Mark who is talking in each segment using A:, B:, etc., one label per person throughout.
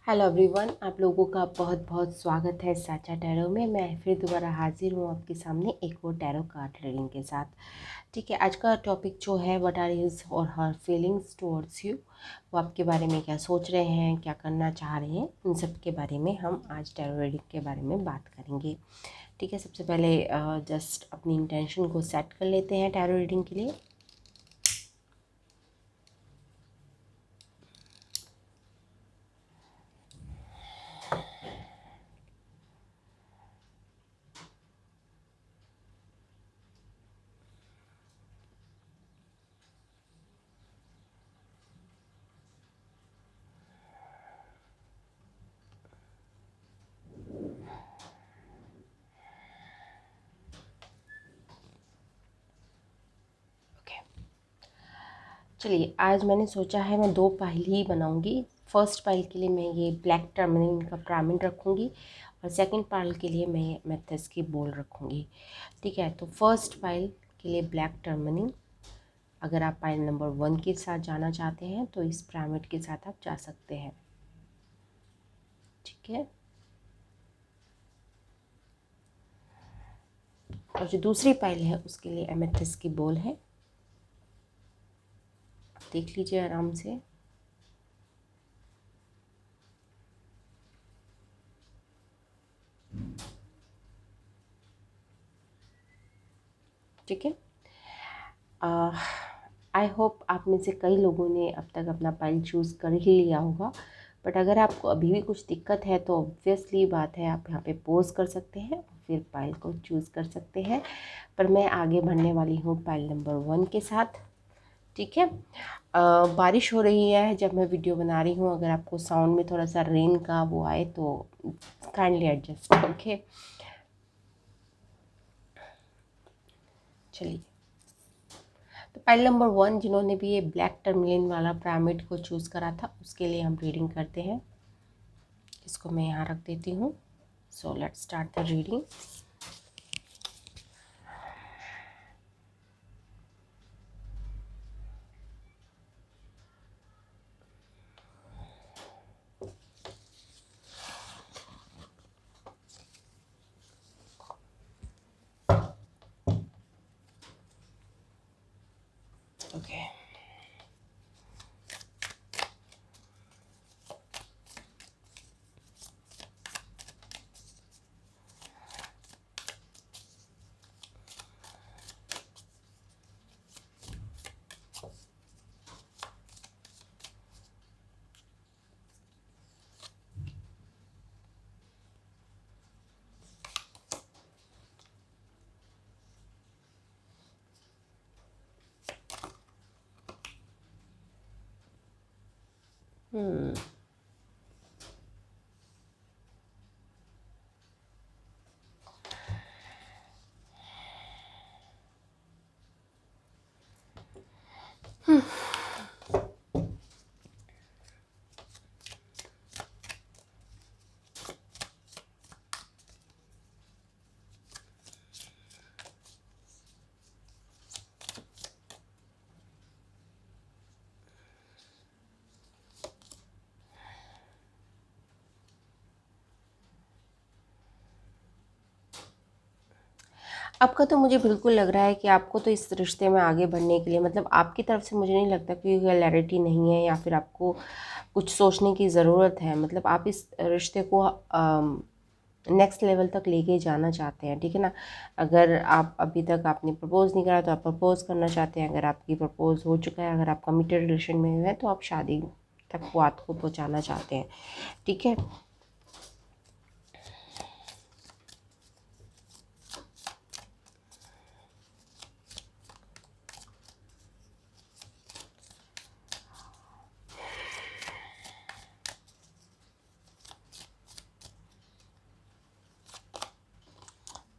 A: Hello everyone, आप लोगों का बहुत बहुत स्वागत है साचा टैरो में। मैं फिर दोबारा हाजिर हूँ आपके सामने एक और टैरो कार्ड रीडिंग के साथ। ठीक है, आज का टॉपिक जो है व्हाट आर हिज और हर फीलिंग्स टुवर्ड्स यू। वो आपके बारे में क्या सोच रहे हैं, क्या करना चाह रहे हैं, इन सब के बारे में हम आज टैरो रीडिंग के बारे में बात करेंगे। ठीक है, सबसे पहले जस्ट अपनी इंटेंशन को सेट कर लेते हैं टैरो रीडिंग के लिए। ओके, चलिए आज मैंने सोचा है मैं 2 पाइल ही बनाऊंगी। फर्स्ट पाइल के लिए मैं ये ब्लैक टर्मलिन का प्रामिन रखूंगी और सेकंड पाइल के लिए मैं मेथस की बोल रखूंगी। ठीक है, तो फर्स्ट पाइल के लिए ब्लैक टर्मलिन। अगर आप पाइल नंबर 1 के साथ जाना चाहते हैं तो इस पिरामिड के साथ आप जा सकते हैं। ठीक है, और जो दूसरी पाइल है उसके लिए एमेथिस की बोल है। देख लीजिए आराम से। ठीक है, आई होप आप में से कई लोगों ने अब तक अपना पाइल चूज़ कर ही लिया होगा। बट अगर आपको अभी भी कुछ दिक्कत है तो ऑब्वियसली बात है, आप यहाँ पे पोज कर सकते हैं और फिर पाइल को चूज़ कर सकते हैं। पर मैं आगे बढ़ने वाली हूँ पाइल नंबर 1 के साथ। ठीक है, बारिश हो रही है जब मैं वीडियो बना रही हूँ। अगर आपको साउंड में थोड़ा सा रेन का वो आए तो काइंडली एडजस्ट। ओके, चलिए, तो पाइल नंबर 1 जिन्होंने भी ये ब्लैक टर्मलिन वाला पिरामिड को चूज़ करा था उसके लिए हम रीडिंग करते हैं। इसको मैं यहाँ रख देती हूँ। So let's start the reading. Okay, आपका तो मुझे बिल्कुल लग रहा है कि आपको तो इस रिश्ते में आगे बढ़ने के लिए, मतलब आपकी तरफ से मुझे नहीं लगता कि क्लैरिटी नहीं है या फिर आपको कुछ सोचने की ज़रूरत है। मतलब आप इस रिश्ते को नेक्स्ट लेवल तक लेके जाना चाहते हैं। ठीक है ना, अगर आप अभी तक आपने प्रपोज़ नहीं करा तो आप प्रपोज़ करना चाहते हैं। अगर आपकी प्रपोज़ हो चुका है, अगर आप कमिटेड रिलेशन में हैं तो आप शादी तक बात को पहुंचाना चाहते हैं। ठीक है,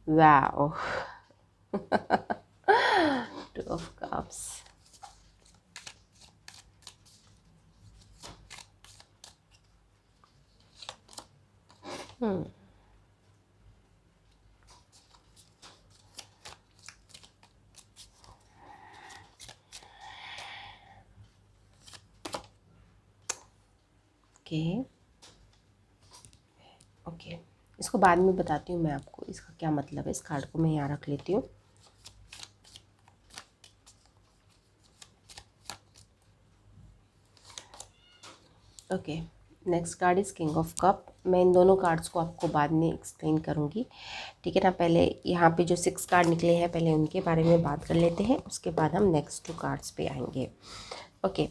A: wow. Two of cups. Okay, okay, इसको बाद में बताती हूँ मैं आपको इसका क्या मतलब है। इस कार्ड को मैं यहाँ रख लेती हूँ। Okay, next card is king of cup. मैं इन दोनों कार्ड्स को आपको बाद में एक्सप्लेन करूँगी, ठीक है ना। पहले यहाँ पे जो 6 कार्ड निकले हैं पहले उनके बारे में बात कर लेते हैं, उसके बाद हम नेक्स्ट 2 कार्ड्स पे आएंगे। ओके,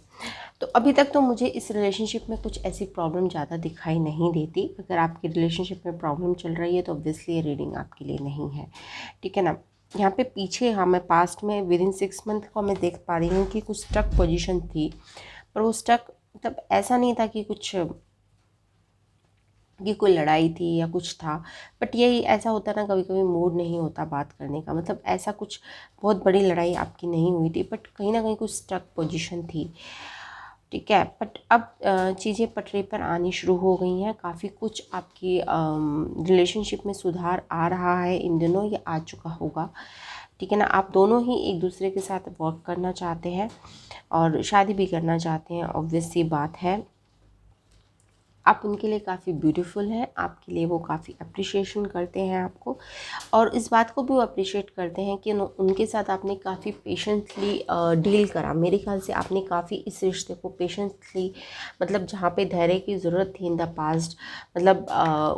A: तो अभी तक तो मुझे इस रिलेशनशिप में कुछ ऐसी प्रॉब्लम ज़्यादा दिखाई नहीं देती। अगर आपकी रिलेशनशिप में प्रॉब्लम चल रही है तो ऑब्वियसली ये रीडिंग आपके लिए नहीं है, ठीक है ना। यहाँ पे पीछे हमें पास्ट में विद इन 6 मंथ को मैं देख पा रही हूँ कि कुछ स्टक पोजीशन थी, पर वो स्टक मतलब ऐसा नहीं था कि कुछ कि कोई लड़ाई थी या कुछ था, बट यही ऐसा होता है ना, कभी कभी मूड नहीं होता बात करने का। मतलब ऐसा कुछ बहुत बड़ी लड़ाई आपकी नहीं हुई थी, बट कहीं ना कहीं कुछ स्टक पोजीशन थी, ठीक है। बट अब चीज़ें पटरी पर आनी शुरू हो गई हैं। काफ़ी कुछ आपकी रिलेशनशिप में सुधार आ रहा है इन दिनों, ये आ चुका होगा, ठीक है ना। आप दोनों ही एक दूसरे के साथ वर्क करना चाहते हैं और शादी भी करना चाहते हैं, ऑब्वियस सी बात है। आप उनके लिए काफ़ी ब्यूटीफुल हैं, आपके लिए वो काफ़ी अप्रिशिएशन करते हैं आपको, और इस बात को भी वो अप्रिशिएट करते हैं कि उनके साथ आपने काफ़ी पेशेंटली डील करा। मेरे ख्याल से आपने काफ़ी इस रिश्ते को पेशेंटली, मतलब जहाँ पे धैर्य की ज़रूरत थी इन द पास्ट, मतलब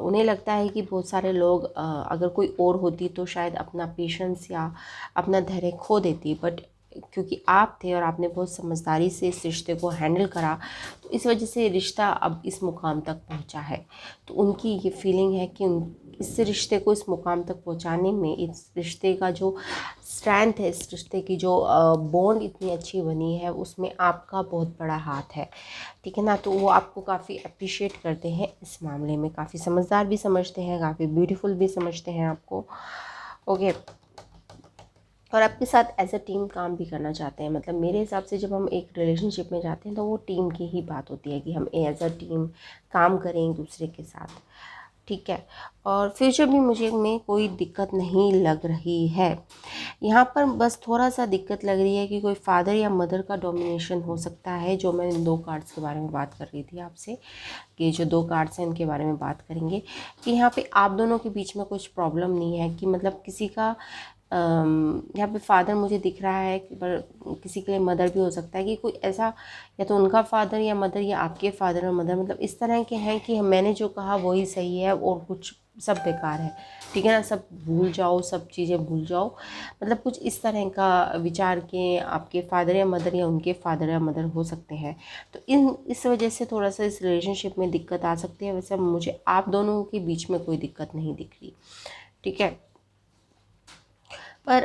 A: उन्हें लगता है कि बहुत सारे लोग अगर कोई और होती तो शायद अपना पेशेंस या अपना धैर्य खो देती, बट क्योंकि आप थे और आपने बहुत समझदारी से इस रिश्ते को हैंडल करा, तो इस वजह से रिश्ता अब इस मुकाम तक पहुंचा है। तो उनकी ये फीलिंग है कि इस रिश्ते को इस मुकाम तक पहुंचाने में, इस रिश्ते का जो स्ट्रेंथ है, इस रिश्ते की जो बॉन्ड इतनी अच्छी बनी है, उसमें आपका बहुत बड़ा हाथ है, ठीक है ना। तो वो आपको काफ़ी अप्रिशिएट करते हैं इस मामले में, काफ़ी समझदार भी समझते हैं, काफ़ी ब्यूटीफुल भी समझते हैं आपको। ओके, और आपके साथ एज अ टीम काम भी करना चाहते हैं। मतलब मेरे हिसाब से जब हम एक रिलेशनशिप में जाते हैं तो वो टीम की ही बात होती है कि हम एज अ टीम काम करें एक दूसरे के साथ, ठीक है। और फ्यूचर भी मुझे में कोई दिक्कत नहीं लग रही है। यहाँ पर बस थोड़ा सा दिक्कत लग रही है कि कोई फादर या मदर का डोमिनेशन हो सकता है, जो मैं इन 2 कार्ड्स के बारे में बात कर रही थी आपसे, कि जो 2 कार्ड्स हैं इनके बारे में बात करेंगे कि यहाँ पे आप दोनों के बीच में कुछ प्रॉब्लम नहीं है, कि मतलब किसी का यहाँ पे फादर मुझे दिख रहा है कि, पर किसी के लिए मदर भी हो सकता है कि कोई ऐसा, या तो उनका फादर या मदर या आपके फादर और मदर, मतलब इस तरह के हैं कि मैंने जो कहा वही सही है और कुछ सब बेकार है, ठीक है ना। सब भूल जाओ, सब चीज़ें भूल जाओ, मतलब कुछ इस तरह का विचार के आपके फादर या मदर या उनके फादर या मदर हो सकते हैं। तो इस वजह से थोड़ा सा इस रिलेशनशिप में दिक्कत आ सकती है। वैसे मुझे आप दोनों के बीच में कोई दिक्कत नहीं दिख रही, ठीक है। पर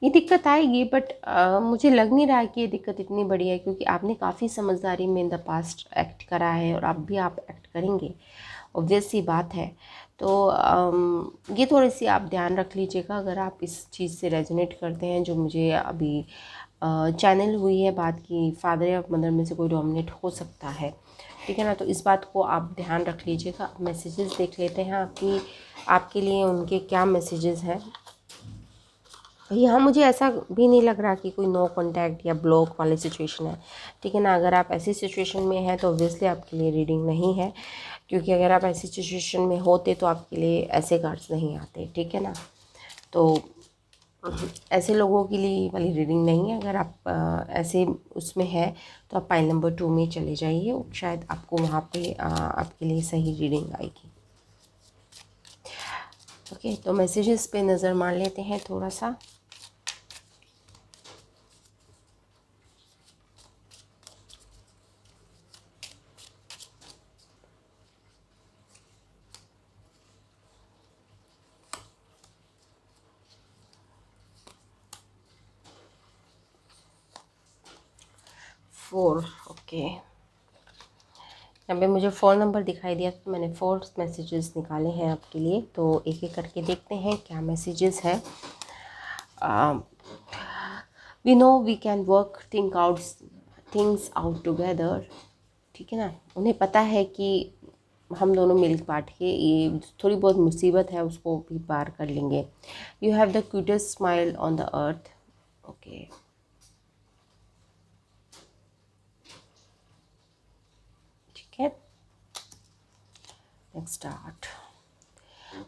A: ये दिक्कत आएगी, बट मुझे लग नहीं रहा है कि ये दिक्कत इतनी बड़ी है, क्योंकि आपने काफ़ी समझदारी में इन द पास्ट एक्ट करा है और अब भी आप एक्ट करेंगे, ऑब्वियस सी बात है। तो ये थोड़ी सी आप ध्यान रख लीजिएगा अगर आप इस चीज़ से रेजोनेट करते हैं जो मुझे अभी चैनल हुई है बात की, फादर या मदर में से कोई डोमिनेट हो सकता है, ठीक है ना। तो इस बात को आप ध्यान रख लीजिएगा। मैसेजेस देख लेते हैं आपके लिए उनके क्या मैसेजेस हैं। यहाँ मुझे ऐसा भी नहीं लग रहा कि कोई नो कांटेक्ट या ब्लॉक वाली सिचुएशन है, ठीक है ना। अगर आप ऐसी सिचुएशन में हैं तो ऑब्वियसली आपके लिए रीडिंग नहीं है, क्योंकि अगर आप ऐसी सिचुएशन में होते तो आपके लिए ऐसे कार्ड्स नहीं आते, ठीक है ना। तो ऐसे लोगों के लिए वाली रीडिंग नहीं है। अगर आप ऐसे उसमें है तो आप पाइल नंबर 2 में चले जाइए, शायद आपको वहाँ पे आपके लिए सही रीडिंग आएगी। ओके, तो मैसेजेस पे नज़र मार लेते हैं थोड़ा सा। फोर, ओके, यहाँ पे मुझे 4 नंबर दिखाई दिया तो मैंने 4 मैसेजेस निकाले हैं आपके लिए। तो एक एक करके देखते हैं क्या मैसेजेस है। We know we can work things out together, ठीक है ना। उन्हें पता है कि हम दोनों मिल बांट के ये थोड़ी बहुत मुसीबत है उसको भी पार कर लेंगे। You have the cutest smile on the earth, okay. Start.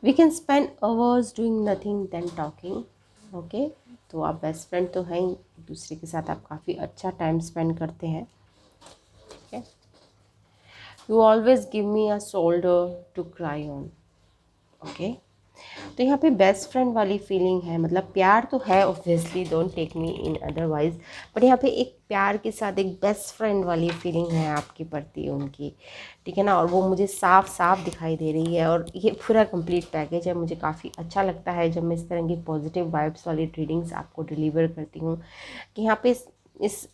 A: We can spend hours doing nothing then talking. Okay, तो आप बेस्ट फ्रेंड तो हैं ही, एक दूसरे के साथ आप काफ़ी अच्छा टाइम स्पेंड करते हैं। ठीक है। You always give me a shoulder to cry on. Okay, तो यहाँ पे बेस्ट फ्रेंड वाली फीलिंग है, मतलब प्यार तो है obviously, don't take me in otherwise, but यहाँ पे एक प्यार के साथ एक बेस्ट फ्रेंड वाली फीलिंग है आपके प्रति उनकी। ठीक है ना, और वो मुझे साफ साफ दिखाई दे रही है, और ये पूरा कंप्लीट पैकेज है। मुझे काफ़ी अच्छा लगता है जब मैं इस तरह की पॉजिटिव वाइब्स वाली रीडिंग्स आपको डिलीवर करती हूँ, कि यहाँ पे इस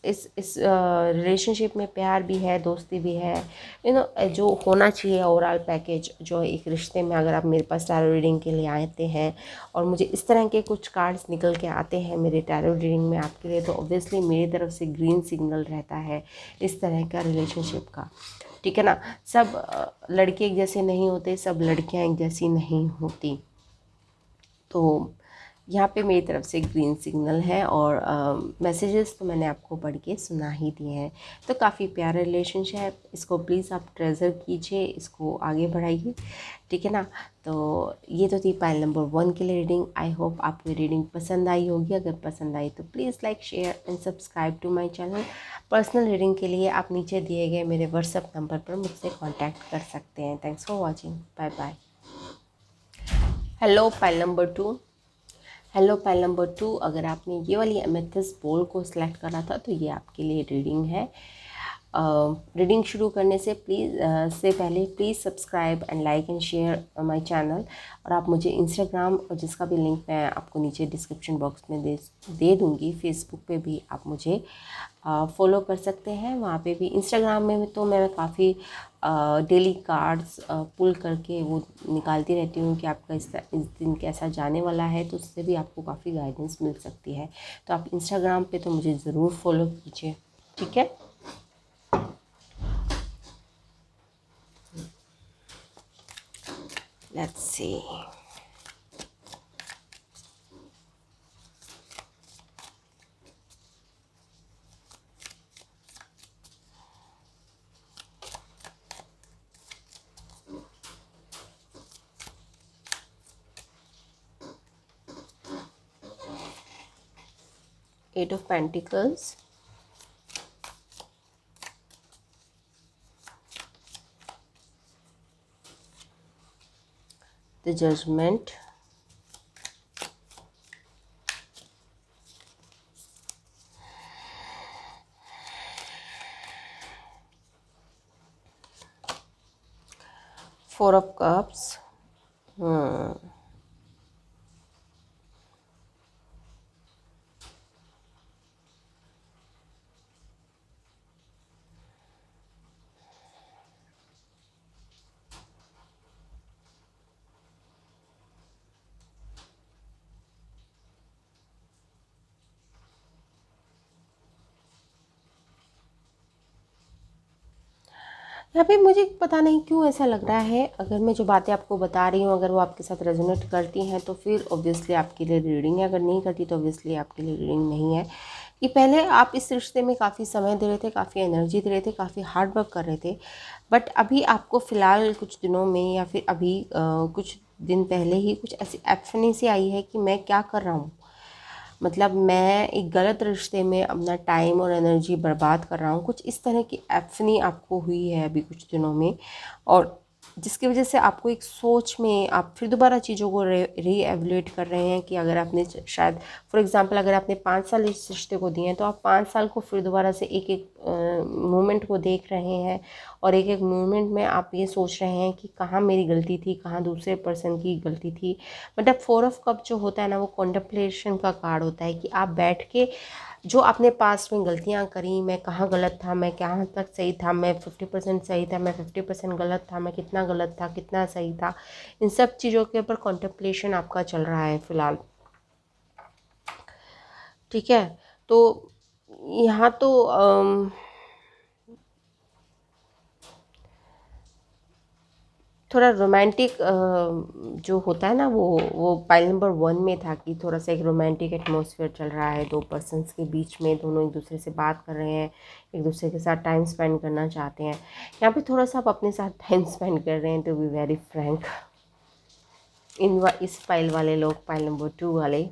A: रिलेशनशिप में प्यार भी है, दोस्ती भी है, जो होना चाहिए ओवरऑल पैकेज जो एक रिश्ते में। अगर आप मेरे पास टैरो रीडिंग के लिए आते हैं और मुझे इस तरह के कुछ कार्ड्स निकल के आते हैं मेरे टैरो रीडिंग में आपके लिए, तो ऑब्वियसली मेरी तरफ से ग्रीन सिग्नल रहता है इस तरह का रिलेशनशिप का। ठीक है ना, सब लड़के एक जैसे नहीं होते, सब लड़कियां एक जैसी नहीं होती। तो यहाँ पे मेरी तरफ से ग्रीन सिग्नल है, और मैसेजेस तो मैंने आपको पढ़ के सुना ही दिए हैं। तो काफ़ी प्यारा रिलेशनशिप है, इसको प्लीज़ आप ट्रेजर कीजिए, इसको आगे बढ़ाइए। ठीक है ना, तो ये तो थी पाइल नंबर 1 के लिए रीडिंग। आई होप आपको रीडिंग पसंद आई होगी। अगर पसंद आई तो please like, share and subscribe to my channel. Personal reading के लिए आप नीचे दिए गए मेरे व्हाट्सएप नंबर पर मुझसे कॉन्टैक्ट कर सकते हैं। Thanks for watching, bye bye. Hello pile number 2। Hello pile number 2, अगर आपने ये वाली एमेथिस्ट बोल को सिलेक्ट करा था तो ये आपके लिए रीडिंग है। रीडिंग शुरू करने से पहले please subscribe and like and share my channel. और आप मुझे इंस्टाग्राम, और जिसका भी लिंक मैं आपको नीचे डिस्क्रिप्शन बॉक्स में दे दूँगी, फेसबुक पे भी आप मुझे फॉलो कर सकते हैं। वहाँ पे भी, इंस्टाग्राम में तो मैं काफ़ी डेली कार्ड्स पुल करके वो निकालती रहती हूँ कि आपका इस दिन कैसा जाने वाला है, तो उससे भी आपको काफ़ी गाइडेंस मिल सकती है। तो आप इंस्टाग्राम पे तो मुझे ज़रूर फॉलो कीजिए। ठीक है। Let's see. Eight of Pentacles, the Judgment, Four of Cups. यहाँ पे मुझे पता नहीं क्यों ऐसा लग रहा है, अगर मैं जो बातें आपको बता रही हूँ अगर वो आपके साथ रेजोनेट करती हैं तो फिर ऑब्वियसली आपके लिए रीडिंग है, अगर नहीं करती तो ऑब्वियसली आपके लिए रीडिंग नहीं है। कि पहले आप इस रिश्ते में काफ़ी समय दे रहे थे, काफ़ी एनर्जी दे रहे थे, काफ़ी हार्ड वर्क कर रहे थे, बट अभी आपको फ़िलहाल कुछ दिनों में या फिर अभी कुछ दिन पहले ही कुछ ऐसी एपिफनी सी आई है कि मैं क्या कर रहा हूँ, मतलब मैं एक गलत रिश्ते में अपना टाइम और एनर्जी बर्बाद कर रहा हूँ। कुछ इस तरह की एपिफनी आपको हुई है अभी कुछ दिनों में, और जिसकी वजह से आपको एक सोच में आप फिर दोबारा चीज़ों को रीएवल्यूएट कर रहे हैं कि अगर आपने शायद फॉर एग्जांपल अगर आपने 5 साल इस रिश्ते को दिए हैं तो आप 5 साल को फिर दोबारा से एक एक मोमेंट को देख रहे हैं, और एक एक मोमेंट में आप ये सोच रहे हैं कि कहाँ मेरी गलती थी, कहाँ दूसरे पर्सन की गलती थी। मतलब 4 ऑफ कप जो होता है ना, वो कॉन्टेम्पलेशन का कार्ड होता है कि आप बैठ के जो आपने पास्ट में गलतियां करी, मैं कहाँ गलत था, मैं कहाँ तक सही था, मैं 50% सही था, मैं 50% गलत था, मैं कितना गलत था, कितना सही था, इन सब चीज़ों के ऊपर कॉन्टेम्पलेशन आपका चल रहा है फ़िलहाल। ठीक है, तो यहाँ तो थोड़ा रोमांटिक जो होता है ना, वो पाइल नंबर 1 में था कि थोड़ा सा एक रोमांटिक एटमॉस्फेयर चल रहा है, दो पर्सन्स के बीच में, दोनों एक दूसरे से बात कर रहे हैं, एक दूसरे के साथ टाइम स्पेंड करना चाहते हैं। यहाँ पे थोड़ा सा आप अपने साथ टाइम स्पेंड कर रहे हैं, टू बी वेरी फ्रैंक। इस फाइल वाले लोग, फाइल नंबर 2 वाले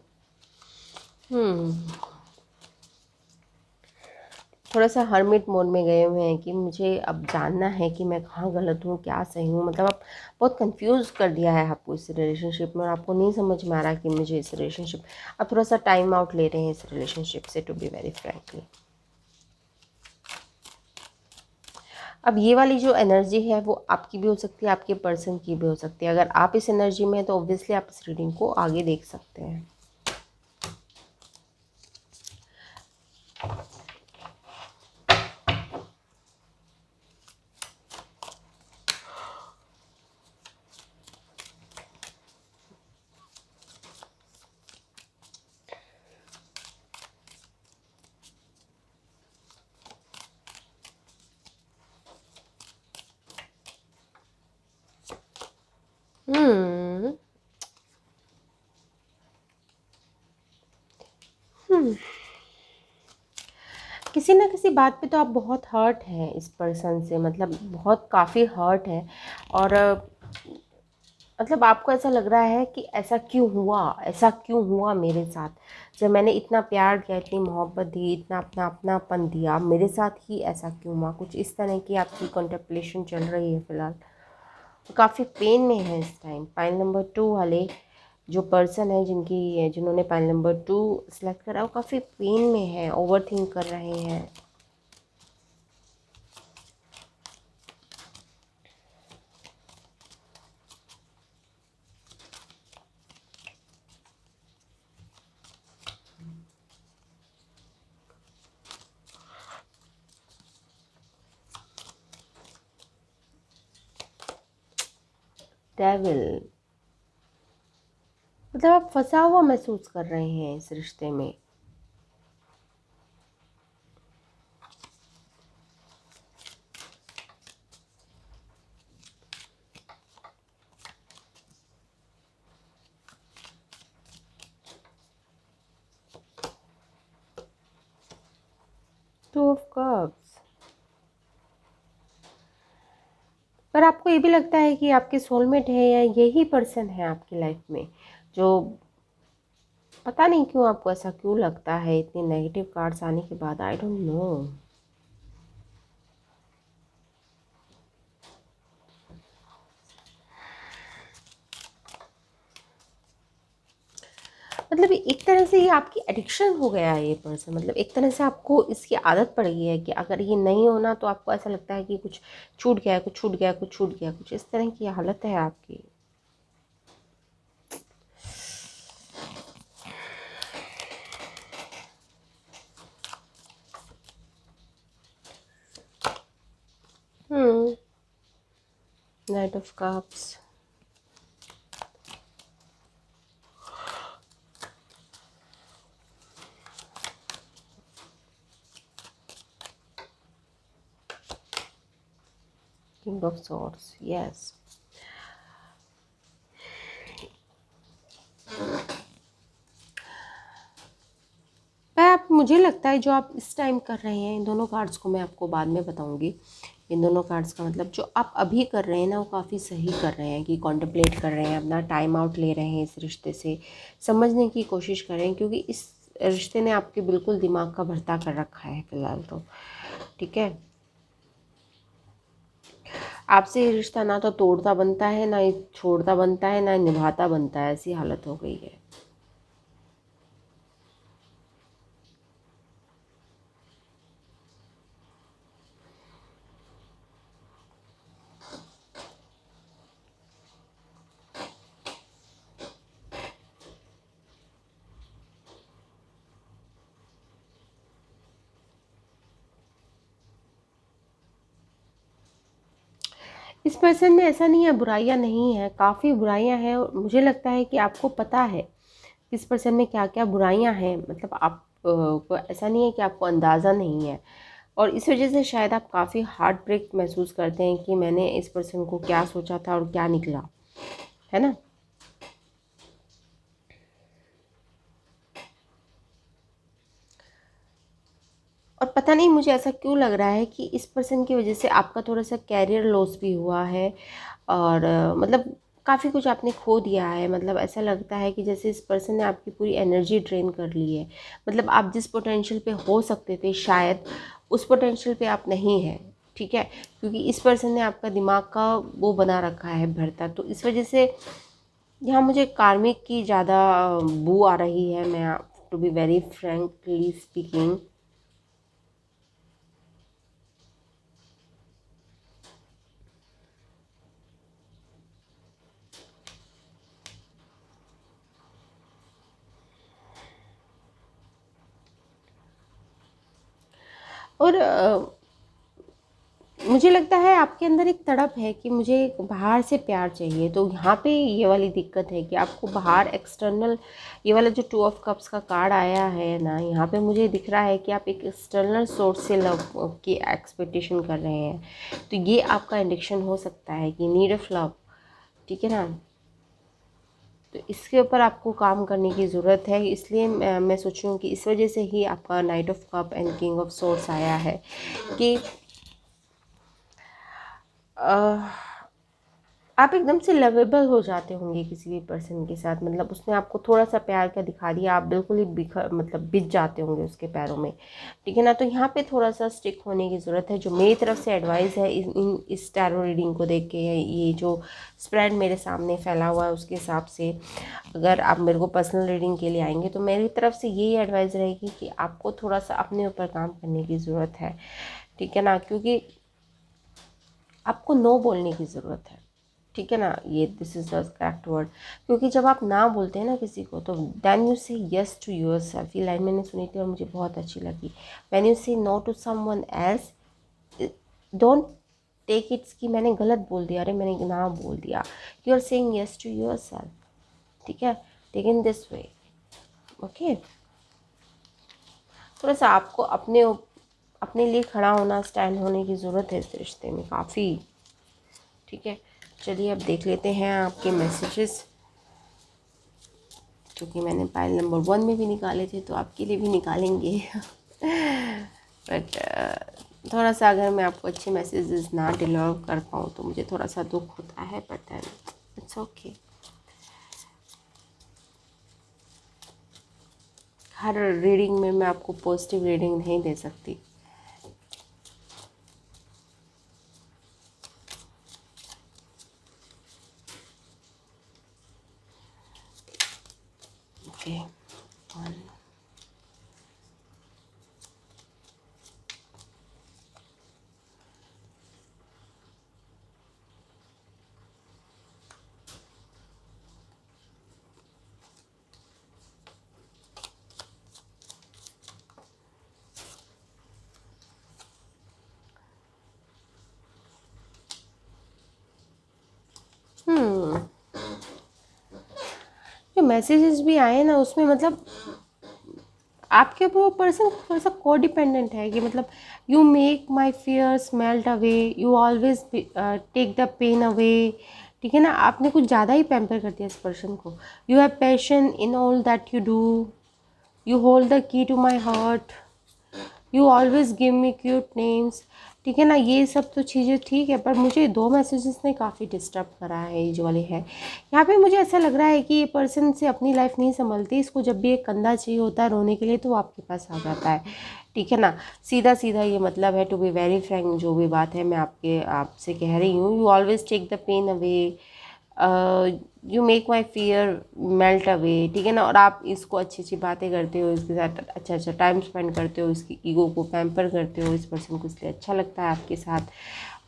A: थोड़ा सा हर्मिट मोड में गए हुए हैं कि मुझे अब जानना है कि मैं कहाँ गलत हूँ, क्या सही हूँ। मतलब आप बहुत कंफ्यूज कर दिया है आपको इस रिलेशनशिप में, और आपको नहीं समझ में आ रहा कि मुझे इस रिलेशनशिप, आप थोड़ा सा टाइम आउट ले रहे हैं इस रिलेशनशिप से, टू बी वेरी फ्रैंकली। अब ये वाली जो एनर्जी है वो आपकी भी हो सकती है, आपके पर्सन की भी हो सकती है। अगर आप इस एनर्जी में हैं तो ऑब्वियसली आप इस रीडिंग को आगे देख सकते हैं। हम्म किसी ना किसी बात पे तो आप बहुत हर्ट हैं इस पर्सन से, मतलब बहुत काफ़ी हर्ट है। और मतलब आपको ऐसा लग रहा है कि ऐसा क्यों हुआ, ऐसा क्यों हुआ मेरे साथ, जब मैंने इतना प्यार दिया, इतनी मोहब्बत दी, इतना अपना अपनापन दिया, मेरे साथ ही ऐसा क्यों हुआ। कुछ इस तरह की आपकी कॉन्टेम्पलेशन चल रही है फिलहाल। काफ़ी पेन में है इस टाइम। पाइल नंबर 2 वाले जो पर्सन है, जिन्होंने पाइल नंबर 2 सेलेक्ट करा, वो काफ़ी पेन में है, ओवर थिंक कर रहे हैं। डेविल, मतलब आप फंसा हुआ महसूस कर रहे हैं इस रिश्ते में। टू ऑफ कप्स, पर आपको ये भी लगता है कि आपके सोलमेट है, या यही पर्सन है आपकी लाइफ में जो, पता नहीं क्यों आपको ऐसा क्यों लगता है इतने नेगेटिव कार्ड्स आने के बाद, आई डोंट नो। मतलब एक तरह से ये आपकी एडिक्शन हो गया है ये पर्सन, मतलब एक तरह से आपको इसकी आदत पड़ गई है कि अगर ये नहीं होना तो आपको ऐसा लगता है कि कुछ छूट गया, कुछ छूट गया, कुछ छूट गया, कुछ इस तरह की हालत है आपकी। Night of cups, king of swords, yes. मैं आप मुझे लगता है जो आप इस टाइम कर रहे हैं, इन दोनों कार्ड्स को मैं आपको बाद में बताऊंगी। इन दोनों कार्ड्स का मतलब जो आप अभी कर रहे हैं ना, वो काफ़ी सही कर रहे हैं कि कॉन्template कर रहे हैं, अपना टाइम आउट ले रहे हैं, इस रिश्ते से समझने की कोशिश कर रहे हैं, क्योंकि इस रिश्ते ने आपके बिल्कुल दिमाग का भरता कर रखा है फ़िलहाल तो। ठीक है, आपसे ये रिश्ता ना तो तोड़ता बनता है, ना ही छोड़ता बनता है, ना ही निभाता बनता है, ऐसी हालत हो गई है। इस पर्सन में ऐसा नहीं है, बुराइयां नहीं है, काफ़ी बुराइयां हैं, और मुझे लगता है कि आपको पता है कि इस पर्सन में क्या क्या बुराइयां हैं। मतलब आप को ऐसा नहीं है कि आपको अंदाज़ा नहीं है। और इस वजह से शायद आप काफ़ी हार्ट ब्रेक महसूस करते हैं कि मैंने इस पर्सन को क्या सोचा था और क्या निकला, है ना। और पता नहीं मुझे ऐसा क्यों लग रहा है कि इस पर्सन की वजह से आपका थोड़ा सा कैरियर लॉस भी हुआ है, और मतलब काफ़ी कुछ आपने खो दिया है। मतलब ऐसा लगता है कि जैसे इस पर्सन ने आपकी पूरी एनर्जी ड्रेन कर ली है। मतलब आप जिस पोटेंशियल पे हो सकते थे शायद उस पोटेंशियल पे आप नहीं हैं, ठीक है, क्योंकि इस पर्सन ने आपका दिमाग का वो बना रखा है भरता। तो इस वजह से यहाँ मुझे कार्मिक की ज़्यादा बू आ रही है, मैं to be very frankly speaking. और मुझे लगता है आपके अंदर एक तड़प है कि मुझे बाहर से प्यार चाहिए। तो यहाँ पे ये वाली दिक्कत है कि आपको बाहर एक्सटर्नल, ये वाला जो 2 ऑफ कप्स का कार्ड आया है ना, यहाँ पे मुझे दिख रहा है कि आप एक एक्सटर्नल सोर्स से लव की एक्सपेक्टेशन कर रहे हैं। तो ये आपका इंडिकेशन हो सकता है कि नीड ऑफ लव, ठीक है ना। तो इसके ऊपर आपको काम करने की ज़रूरत है। इसलिए मैं सोच रही हूँ कि इस वजह से ही आपका night of cup and king of source आया है कि आप एकदम से लवेबल हो जाते होंगे किसी भी पर्सन के साथ। मतलब उसने आपको थोड़ा सा प्यार का दिखा दिया, आप बिल्कुल ही बिखर मतलब बिछ जाते होंगे उसके पैरों में, ठीक है ना। तो यहाँ पे थोड़ा सा स्टिक होने की ज़रूरत है। जो मेरी तरफ से एडवाइस है इस टैरो रीडिंग को देख के, ये जो स्प्रेड मेरे सामने फैला हुआ है उसके हिसाब से, अगर आप मेरे को पर्सनल रीडिंग के लिए आएंगे तो मेरी तरफ से यही एडवाइस रहेगी कि आपको थोड़ा सा अपने ऊपर काम करने की ज़रूरत है, ठीक है ना। क्योंकि आपको नो बोलने की ज़रूरत है, ठीक है ना। ये this is the correct word. क्योंकि जब आप ना बोलते हैं ना किसी को, तो then you say yes to yourself. ये लाइन मैंने सुनी थी और मुझे बहुत अच्छी लगी। When you say no to someone else, don't take its कि मैंने गलत बोल दिया, अरे मैंने ना बोल दिया। You are saying yes to yourself, ठीक है। Take in this way, okay. थोड़ा सा आपको अपने लिए खड़ा होना, स्टैंड होने की ज़रूरत है इस रिश्ते में काफ़ी, ठीक है। चलिए अब देख लेते हैं आपके मैसेजेस, क्योंकि मैंने पाइल नंबर 1 में भी निकाले थे तो आपके लिए भी निकालेंगे। बट थोड़ा सा अगर मैं आपको अच्छे मैसेजेस ना डिलीवर कर पाऊँ तो मुझे थोड़ा सा दुख होता है, but it's okay. Her reading में मैं आपको पॉजिटिव रीडिंग नहीं दे सकती। ओके, 1 जो मैसेजेस भी आए ना उसमें मतलब आपके ऊपर वो पर्सन थोड़ा सा को डिपेंडेंट है कि मतलब you make my fears melt away, you always take the pain away, ठीक है ना। आपने कुछ ज़्यादा ही पैम्पर कर दिया इस पर्सन को। You have passion in all that you do, you hold the key to my heart, you always give me cute names, ठीक है ना। ये सब तो चीज़ें ठीक है, पर मुझे 2 मैसेजेस ने काफ़ी डिस्टर्ब करा है। ये जो वाले है यहाँ पे मुझे ऐसा लग रहा है कि ये पर्सन से अपनी लाइफ नहीं संभलती। इसको जब भी एक कंधा चाहिए होता है रोने के लिए तो वो आपके पास आ जाता है, ठीक है ना। सीधा सीधा ये मतलब है, टू बी वेरी फ्रैंक जो भी बात है मैं आपसे कह रही हूँ। You always take the pain away, you make my fear melt away, ठीक है ना। और आप इसको अच्छी अच्छी बातें करते हो, इसके साथ अच्छा अच्छा टाइम स्पेंड करते हो, इसकी ईगो को पैम्पर करते हो। इस पर्सन को इसलिए अच्छा लगता है आपके साथ,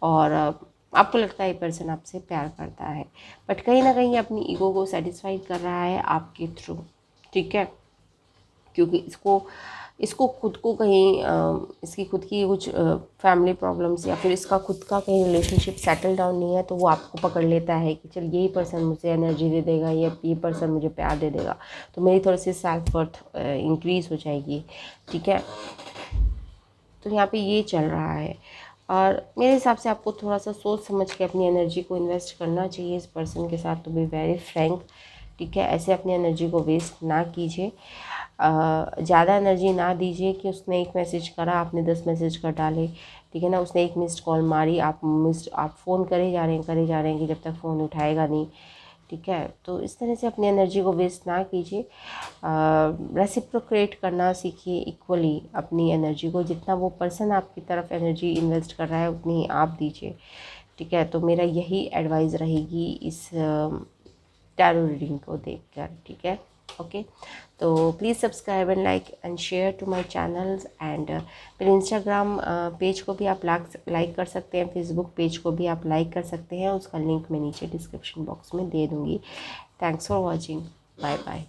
A: और आपको लगता है ये पर्सन आपसे प्यार करता है, बट कहीं ना कहीं अपनी ईगो को सेटिस्फाई कर रहा है आपके थ्रू, ठीक है। क्योंकि इसको इसको खुद को कहीं इसकी खुद की कुछ फैमिली प्रॉब्लम्स या फिर इसका खुद का कहीं रिलेशनशिप सेटल डाउन नहीं है, तो वो आपको पकड़ लेता है कि चल यही पर्सन मुझे एनर्जी दे देगा, ये पर्सन मुझे प्यार दे देगा, तो मेरी थोड़ी सी सेल्फ वर्थ इंक्रीज़ हो जाएगी, ठीक है। तो यहाँ पे ये चल रहा है। और मेरे हिसाब से आपको थोड़ा सा सोच समझ के अपनी एनर्जी को इन्वेस्ट करना चाहिए इस पर्सन के साथ, टू बी वेरी फ्रैंक। ठीक है, ऐसे अपनी एनर्जी को वेस्ट ना कीजिए, ज़्यादा एनर्जी ना दीजिए कि उसने एक मैसेज करा आपने 10 मैसेज कर डाले। ठीक है ना, उसने एक मिस्ड कॉल मारी, आप फ़ोन करे जा रहे हैं कि जब तक फ़ोन उठाएगा नहीं। ठीक है, तो इस तरह से अपनी एनर्जी को वेस्ट ना कीजिए, रेसिप्रोकेट करना सीखिए इक्वली अपनी एनर्जी को। जितना वो पर्सन आपकी तरफ एनर्जी इन्वेस्ट कर रहा है उतनी ही आप दीजिए। ठीक है, तो मेरा यही एडवाइस रहेगी इस टैरो रीडिंग को देखकर। ठीक है, ओके। तो please subscribe and like and share to my channels and मेरे इंस्टाग्राम पेज को भी आप लाइक कर सकते हैं, फेसबुक पेज को भी आप लाइक कर सकते हैं, उसका लिंक मैं नीचे डिस्क्रिप्शन बॉक्स में दे दूँगी। Thanks for watching, bye bye.